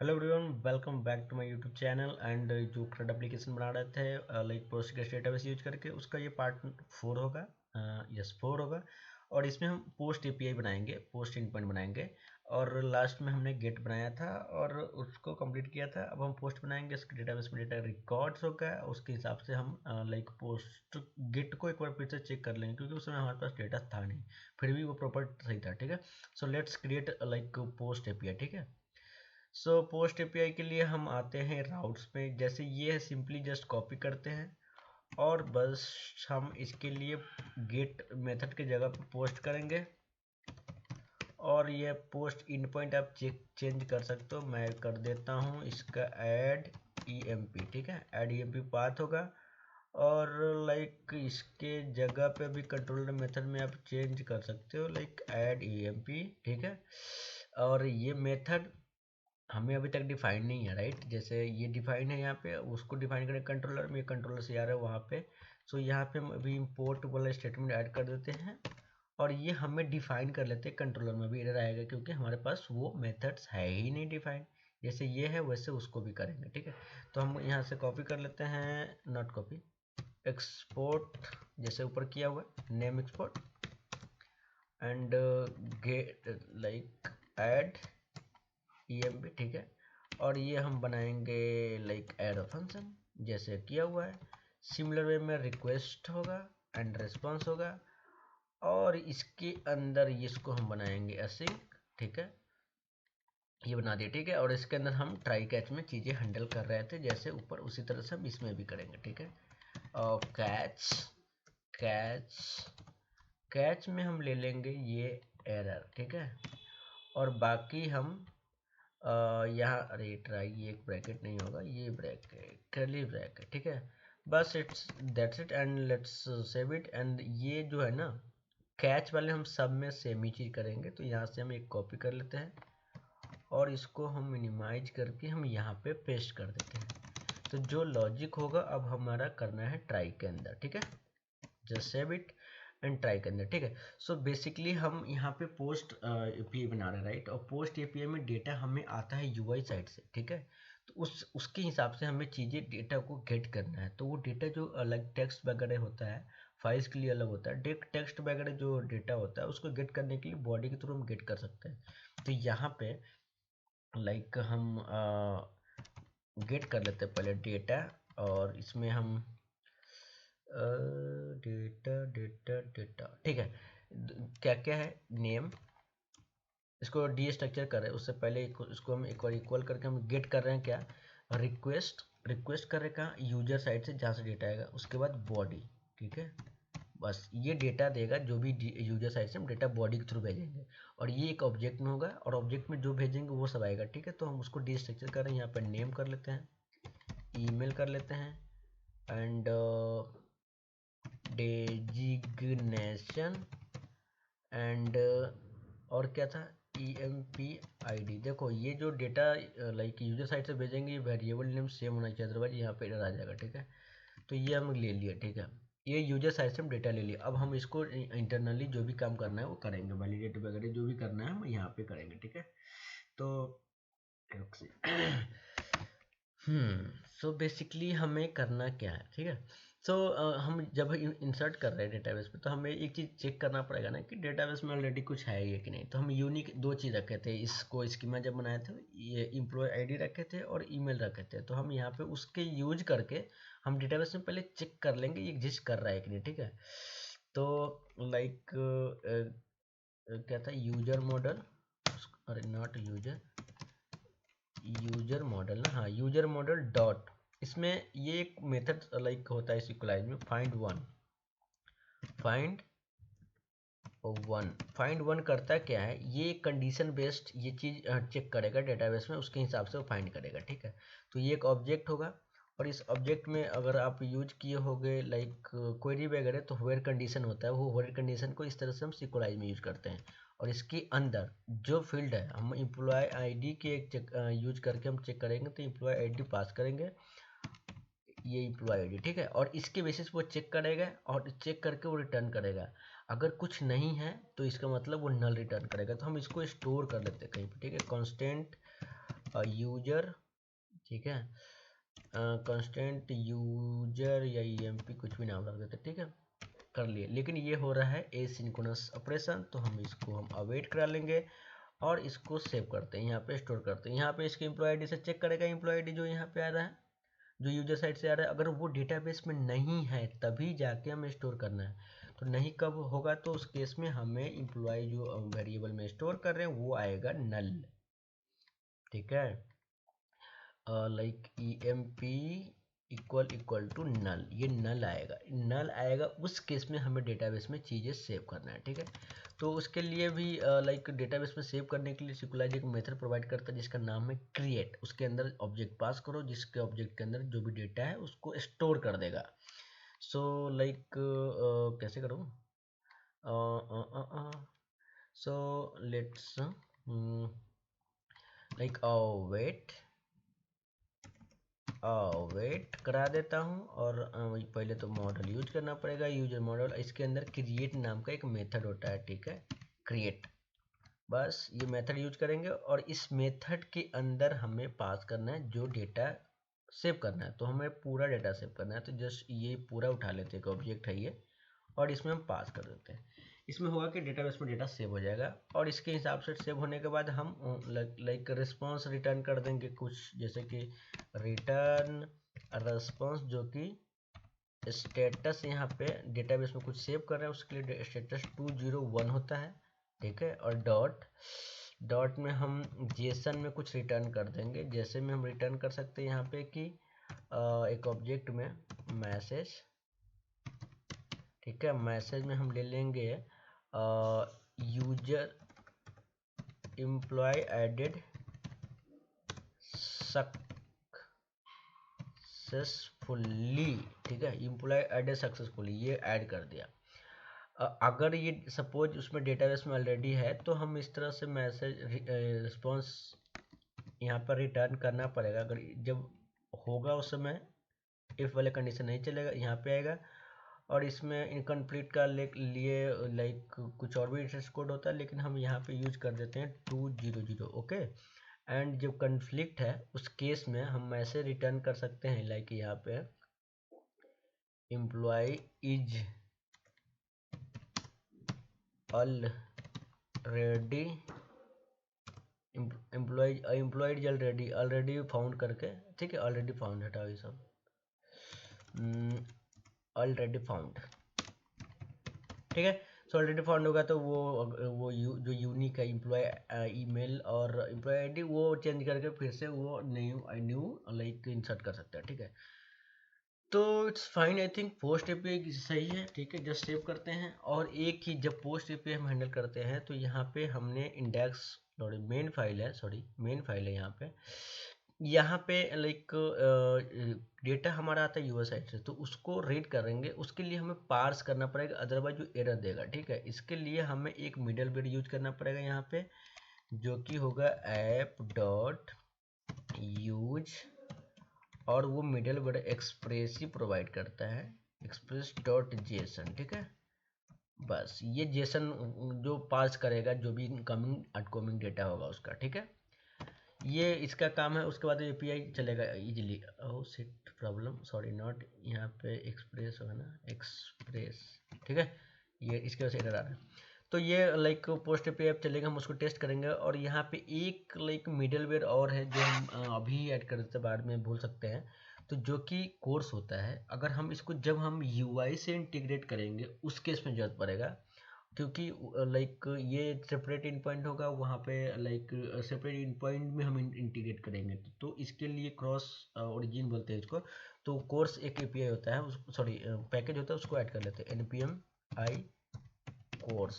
Hello everyone, welcome back to my YouTube channel. And जो current application बना रहे थे लाइक पोस्टग्रेस डेटाबेस यूज करके, उसका ये पार्ट 4 होगा। यस 4 होगा। और इसमें हम पोस्ट एपीआई बनाएंगे, पोस्ट एंड पॉइंट बनाएंगे। और लास्ट में हमने गेट बनाया था और उसको कंप्लीट किया था। अब हम पोस्ट बनाएंगे, उसके डेटाबेस में डेटा रिकॉर्ड्स होगा, उसके हिसाब से हम लाइक पोस्ट गेट को एक बार फिर से चेक कर लेंगे, क्योंकि उस समय हमारे पास डेटा था नहीं, फिर भी वो प्रॉपर सही था। ठीक है, so let's create like post API. ठीक है, सो पोस्ट एपीआई के लिए हम आते हैं राउट्स पे। जैसे ये है, सिंपली जस्ट कॉपी करते हैं और बस हम इसके लिए गेट मेथड की जगह पे पोस्ट करेंगे। और ये पोस्ट इन पॉइंट आप चेंज कर सकते हो, मैं कर देता हूँ इसका ऐड ईएमपी। ठीक है, ऐड ईएमपी पाथ होगा। और लाइक इसके जगह पे भी कंट्रोलर मेथड में आप चेंज कर सकते हो, लाइक ऐड ईएमपी। ठीक है, और ये मेथड हमें अभी तक डिफाइन नहीं है, राइट। जैसे ये डिफाइन है यहाँ पे, उसको डिफाइन करें कंट्रोलर में, कंट्रोलर से आ रहा है वहाँ पे। सो यहाँ पे हम अभी इम्पोर्ट वाला स्टेटमेंट ऐड कर देते हैं और ये हमें डिफाइन कर लेते हैं। कंट्रोलर में भी एरर आएगा, क्योंकि हमारे पास वो मेथड्स है ही नहीं डिफाइन। जैसे ये है वैसे उसको भी करेंगे। ठीक है, तो हम यहाँ से कॉपी कर लेते हैं, नॉट कॉपी, एक्सपोर्ट, जैसे ऊपर किया हुआ name export and get like add EMP. ठीक है, और ये हम बनाएंगे लाइक ऐड फंक्शन, जैसे किया हुआ है। सिमिलर वे में रिक्वेस्ट होगा एंड रिस्पांस होगा, और इसके अंदर इसको हम बनाएंगे असिंक। ठीक है, ये बना दिया। ठीक है, और इसके अंदर हम ट्राई कैच में चीज़ें हैंडल कर रहे थे जैसे ऊपर, उसी तरह से हम इसमें भी करेंगे। ठीक है, और कैच कैच कैच में हम ले लेंगे ये एरर। ठीक है, और बाकी हम यहाँ, अरे ट्राई, ये एक ब्रैकेट नहीं होगा, ये ब्रैकेट कर्ली ब्रैकेट। ठीक है, बस it's that's it and let's save it. And ये जो है ना, कैच वाले हम सब में सेम ही चीज़ करेंगे। तो यहाँ से हम एक कॉपी कर लेते हैं और इसको हम मिनिमाइज करके हम यहाँ पे पेस्ट कर देते हैं। तो जो लॉजिक होगा अब हमारा करना है ट्राई के अंदर। ठीक है, just save it and try के अंदर। ठीक है, सो बेसिकली हम यहाँ पे पोस्ट एपीआई बना रहे हैं, राइट। और पोस्ट एपीआई में डेटा हमें आता है यूआई साइड से। ठीक है, तो उसके हिसाब से हमें चीज़ें डेटा को गेट करना है। तो वो डेटा जो अलग टेक्स्ट वगैरह होता है, फाइल्स के लिए अलग होता है। टेक्स्ट वगैरह जो डेटा होता है उसको गेट करने के लिए बॉडी के थ्रू हम गेट कर सकते हैं। तो यहाँ पे लाइक हम गेट कर लेते हैं पहले डेटा, और इसमें हम डेटा डेटा डेटा। ठीक है, क्या क्या है, नेम, इसको डी स्ट्रक्चर कर रहे हैं। उससे पहले इसको हम एक बार इक्वल करके हम गेट कर रहे हैं क्या, रिक्वेस्ट। रिक्वेस्ट कर रहे हैं कहाँ, यूजर साइड से जहाँ से डेटा आएगा। उसके बाद बॉडी। ठीक है, बस ये डेटा देगा जो भी यूजर साइड से हम डेटा बॉडी के थ्रू भेजेंगे, और ये एक ऑब्जेक्ट में होगा, और ऑब्जेक्ट में जो भेजेंगे वो सब आएगा। ठीक है, तो हम उसको डी स्ट्रक्चर कर रहे हैं। यहाँ पर नेम कर लेते हैं, ईमेल कर लेते हैं, एंड डेजिग्नेशन, एंड और क्या था, EMP ID। देखो ये जो डेटा लाइक यूजर साइड से भेजेंगे, वेरिएबल नेम सेम होना चाहिए, अदरवाइज यहाँ पे एरर आ जाएगा। ठीक है, तो ये हम ले लिए। ठीक है, ये यूजर साइड से हम डेटा ले लिया। अब हम इसको इंटरनली जो भी काम करना है वो करेंगे, वैलिडेट वगैरह जो भी करना है हम यहाँ पे करेंगे। ठीक है, तो सो बेसिकली हमें करना क्या है। ठीक है, सो हम जब इंसर्ट कर रहे हैं डेटाबेस पे, तो हमें एक चीज़ चेक करना पड़ेगा ना कि डेटाबेस में ऑलरेडी कुछ है ये कि नहीं। तो हम यूनिक दो चीज़ रखे थे, इसको स्कीमा जब बनाए थे, ये एम्प्लॉय आईडी रखे थे और ईमेल रखे थे। तो हम यहाँ पे उसके यूज करके हम डेटाबेस में पहले चेक कर लेंगे ये एग्जिस्ट कर रहा है कि नहीं। ठीक है, तो लाइक क्या था, यूजर मॉडल, अरे नॉट यूजर, यूजर मॉडल ना, हाँ यूजर मॉडल डॉट, इसमें ये एक मेथड लाइक होता है सिक्वलाइज में, फाइंड फाइंड वन करता क्या है, ये कंडीशन बेस्ड ये चीज़ चेक करेगा डेटाबेस में, उसके हिसाब से वो फाइंड करेगा। ठीक है, तो ये एक ऑब्जेक्ट होगा, और इस ऑब्जेक्ट में अगर आप यूज किए होगे लाइक क्वेरी वगैरह, तो वेयर कंडीशन होता है, वो वेयर कंडीशन को इस तरह से हम सिक्वलाइज में यूज करते हैं। और इसके अंदर जो फील्ड है, हम एम्प्लॉय आईडी के एक चेक यूज करके हम चेक करेंगे। तो एम्प्लॉय आईडी पास करेंगे, ये एम्प्लॉय आईडी। ठीक है, और इसके बेसिस वो चेक करेगा, और चेक करके वो रिटर्न करेगा। अगर कुछ नहीं है तो इसका मतलब वो नल रिटर्न करेगा। तो हम इसको स्टोर कर लेते हैं कहीं पे। ठीक है, कांस्टेंट यूजर, ठीक है, कंस्टेंट यूजर या ईएमपी कुछ भी नाम रख देते, ठीक है, कर लिए। लेकिन ये हो रहा है एसिंक्रोनस ऑपरेशन, तो हम अवेट करा लेंगे और इसको सेव करते हैं, यहाँ पे स्टोर करते हैं। यहाँ पे इसके एम्प्लॉय आईडी से चेक करेगा, एम्प्लॉय आईडी जो यहाँ पे आ रहा है, जो यूजर साइड से आ रहा है, अगर वो डेटाबेस में नहीं है तभी जाके हमें स्टोर करना है। तो नहीं कब होगा, तो उस केस में हमें एम्प्लॉय जो वेरिएबल में स्टोर कर रहे हैं वो आएगा नल, ठीक है, like emp equal to null, ये नल आएगा। नल आएगा उस केस में हमें डेटाबेस में चीज़ें सेव करना है, ठीक है। तो उसके लिए भी लाइक डेटाबेस में सेव करने के लिए सिक्वलाइज एक मेथड प्रोवाइड करता है जिसका नाम है क्रिएट। उसके अंदर ऑब्जेक्ट पास करो, जिसके ऑब्जेक्ट के अंदर जो भी डेटा है उसको स्टोर कर देगा। सो लाइक कैसे करूँ, सो लेट्स लाइक वेट करा देता हूँ। और पहले तो मॉडल यूज करना पड़ेगा, यूजर मॉडल, इसके अंदर क्रिएट नाम का एक मेथड होता है, ठीक है, क्रिएट। बस ये मेथड यूज करेंगे और इस मेथड के अंदर हमें पास करना है जो डेटा सेव करना है। तो हमें पूरा डेटा सेव करना है, तो जस्ट ये पूरा उठा लेते हैं, ऑब्जेक्ट है ये, और इसमें हम पास कर देते हैं। इसमें होगा कि डेटाबेस में डेटा सेव हो जाएगा और इसके हिसाब से सेव होने के बाद हम लाइक रिस्पांस रिटर्न कर देंगे कुछ, जैसे कि रिटर्न रिस्पांस, जो कि स्टेटस यहाँ पे डेटाबेस में कुछ सेव कर रहे हैं उसके लिए स्टेटस 201 होता है, ठीक है। और डॉट में हम जेसन में कुछ रिटर्न कर देंगे, जैसे में हम रिटर्न कर सकते हैं यहाँ पे कि एक ऑब्जेक्ट में मैसेज, ठीक है, मैसेज में हम ले लेंगे यूजर एम्प्लॉय एडेड सक्सेसफुली, ठीक है, एम्प्लॉय एडेड सक्सेसफुली, ये ऐड कर दिया। अगर ये सपोज उसमें डेटाबेस में ऑलरेडी है तो हम इस तरह से मैसेज रिस्पॉन्स यहाँ पर रिटर्न करना पड़ेगा। अगर जब होगा उस समय इफ वाले कंडीशन नहीं चलेगा, यहाँ पे आएगा। और इसमें इनकम्प्लीट का लिए लाइक कुछ और भी एड्रेस कोड होता है, लेकिन हम यहाँ पे यूज कर देते हैं 200, ओके। एंड जब कन्फ्लिक्ट है उस केस में हम ऐसे रिटर्न कर सकते हैं, लाइक यहाँ पे employ is already employed is already found करके, ठीक है, ऑलरेडी फाउंड, हटाओ ये सब, ऑलरेडी फाउंड, ठीक है। सो ऑलरेडी फाउंड होगा तो वो जो यूनिक है एम्प्लॉय ईमेल और एम्प्लॉय आईडी वो चेंज करके फिर से वो न्यू लाइक इंसर्ट कर सकते हैं, ठीक है। तो it's fine, I think post API सही है, ठीक है। जस्ट सेव करते हैं और एक ही जब पोस्ट एपीआई हम हैंडल करते हैं तो यहाँ पे हमने इंडेक्स, सॉरी मेन फाइल है यहाँ पे लाइक डेटा हमारा आता है यूजर साइड से, तो उसको रीड करेंगे, उसके लिए हमें पार्स करना पड़ेगा, अदरवाइज वो एरर देगा, ठीक है। इसके लिए हमें एक मिडल वेयर यूज करना पड़ेगा यहाँ पे, जो कि होगा ऐप डॉट यूज, और वो मिडल वेयर एक्सप्रेस ही प्रोवाइड करता है, एक्सप्रेस डॉट जेसन, ठीक है। बस ये जेसन जो पास करेगा जो भी इनकमिंग आउटगोइंग डेटा होगा उसका, ठीक है, ये इसका काम है। उसके बाद एपीआई चलेगा easily. Oh shit, problem, sorry, not यहाँ पे एक्सप्रेस होगा ना, एक्सप्रेस, ठीक है, ये इसके वजह से एरर आ रहा है। तो ये लाइक पोस्ट एपीआई ऐप चलेगा, हम उसको टेस्ट करेंगे। और यहाँ पे एक लाइक मिडलवेयर और है जो हम अभी ऐड कर देते हैं, बाद में भूल सकते हैं, तो जो कि कोर्स होता है। अगर हम इसको जब हम यूआई से इंटीग्रेट करेंगे उस केस में जरूरत पड़ेगा, क्योंकि लाइक ये सेपरेट इन पॉइंट होगा, वहाँ पे लाइक सेपरेट इन पॉइंट में हम इंटीग्रेट करेंगे, तो इसके लिए क्रॉस ओरिजिन बोलते हैं इसको। तो कोर्स एक एपीआई होता है, उस सॉरी पैकेज होता है, उसको ऐड कर लेते हैं, npm i कोर्स,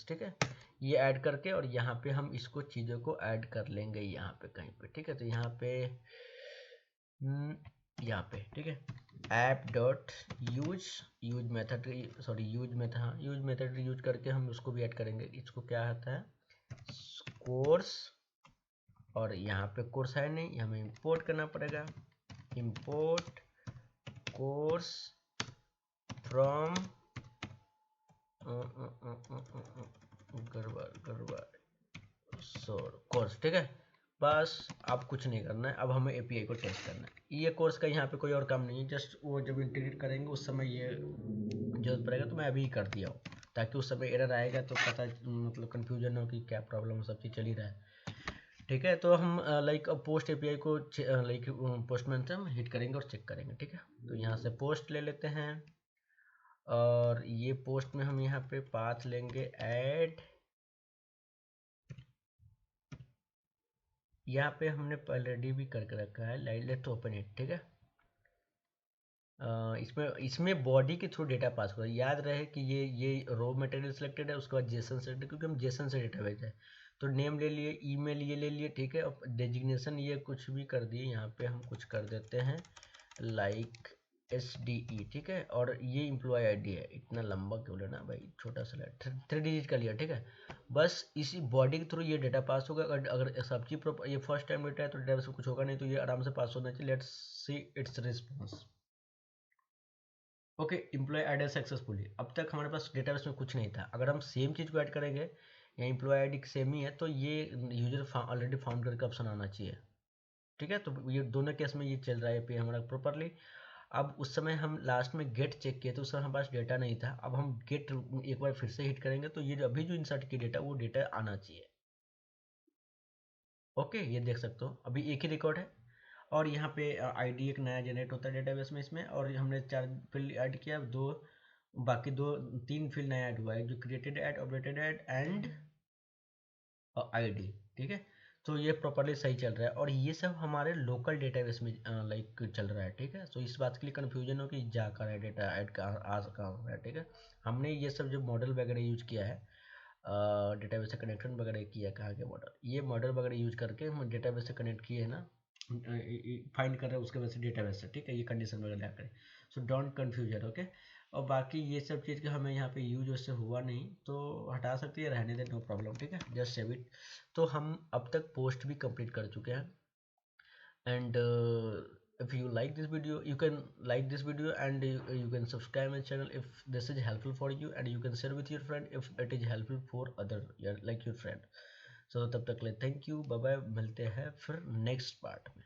ठीक है। ये ऐड करके और यहाँ पे हम इसको चीज़ों को ऐड कर लेंगे यहाँ पे कहीं पे, ठीक है। तो यहाँ पे ठीक है, app dot use method, sorry use method use करके हम उसको भी ऐड करेंगे। इसको क्या आता है, कोर्स, और यहाँ पे कोर्स है नहीं, हमें इंपोर्ट करना पड़ेगा, इंपोर्ट कोर्स फ्रॉम गड़बड़ कोर्स, ठीक है। बस आप कुछ नहीं करना है, अब हमें एपीआई को टेस्ट करना है। ये कोर्स का यहाँ पे कोई और काम नहीं है, जस्ट वो जब इंटीग्रेट करेंगे उस समय ये जरूरत पड़ेगा, तो मैं अभी कर दिया हूँ ताकि उस समय एरर आएगा तो पता मतलब कन्फ्यूजन हो कि क्या प्रॉब्लम हो, सब चीज़ चल ही रहा है। ठीक है, तो हम लाइक पोस्ट एपीआई को लाइक पोस्टमैन से हम हिट करेंगे और चेक करेंगे। ठीक है, तो यहाँ से पोस्ट ले लेते हैं और ये पोस्ट में हम यहाँ पे पाथ लेंगे ऐड। यहाँ पे हमने ऑलरेडी भी करके रखा है, लेट्स ओपन इट। ठीक है, इसमें बॉडी के थ्रू डेटा पास करो। याद रहे कि ये रो मटेरियल सिलेक्टेड है, उसके बाद जेसन सेलेक्टेड, क्योंकि हम जेसन से डेटा भेज रहे हैं। तो नेम ले लिए, ईमेल ये ले लिए। ठीक है, और डेजिग्नेशन ये कुछ भी कर दिए, यहाँ पे हम कुछ कर देते हैं लाइक SDE। ठीक है, और ये एम्प्लॉय आईडी है। इतना लंबा क्यों लेना भाई, छोटा सा 3 डिजिट का लिया। ठीक है, बस इसी बॉडी के थ्रू ये डेटा पास होगा। अगर सब चीज ये फर्स्ट टाइम डेटा है तो डेटा से कुछ होगा नहीं, तो ये आराम से पास होना चाहिए। Let's see its response. Okay, employ add successfully. अब तक हमारे पास डेटाबेस में कुछ नहीं था। अगर हम सेम चीज़ को ऐड करेंगे या एम्प्लॉय आईडी सेम ही है तो ये यूजर ऑलरेडी फाउंड करके ऑप्शन आना चाहिए। ठीक है, तो ये दोनों केस में ये चल रहा है पे हमारा प्रॉपरली। अब उस समय हम लास्ट में गेट चेक किए तो उस समय हमारे पास डेटा नहीं था। अब हम गेट एक बार फिर से हिट करेंगे तो ये अभी जो इंसर्ट किया डेटा वो डेटा आना चाहिए। ओके, ये देख सकते हो अभी एक ही रिकॉर्ड है और यहाँ पे आईडी एक नया जनरेट होता है डेटाबेस में इसमें, और हमने 4 फील्ड ऐड किया, बाकी 3 फील्ड नया ऐड हुआ है, जो created add, updated add and ID. ठीक है, तो ये प्रॉपरली सही चल रहा है और ये सब हमारे लोकल डेटाबेस में लाइक चल रहा है। ठीक है, तो इस बात के लिए कन्फ्यूजन हो कि जा कर है डेटा ऐड कहाँ है। ठीक है, हमने ये सब जो मॉडल वगैरह यूज किया है, डेटाबेस से कनेक्शन वगैरह किया है, कहाँ के मॉडल, ये मॉडल वगैरह यूज करके हम डेटाबेस से कनेक्ट किए हैं ना, फाइंड कर रहे हैं उसके वजह से डेटाबेस से। ठीक है, ये कंडीशन वगैरह करें, सो डोंट कन्फ्यूजन। ओके, और बाकी ये सब चीज़ का हमें यहाँ पे यूज उससे हुआ नहीं तो हटा सकती है, रहने दे, नो प्रॉब्लम। ठीक है, जस्ट सेव इट। तो हम अब तक पोस्ट भी कंप्लीट कर चुके हैं and if you like this video, you can like this video and you can subscribe my channel if this is helpful for you, and you can share with your friend if it is helpful for other, yeah, like your friend. So तब तक ले thank you, bye bye, मिलते हैं फिर next part में।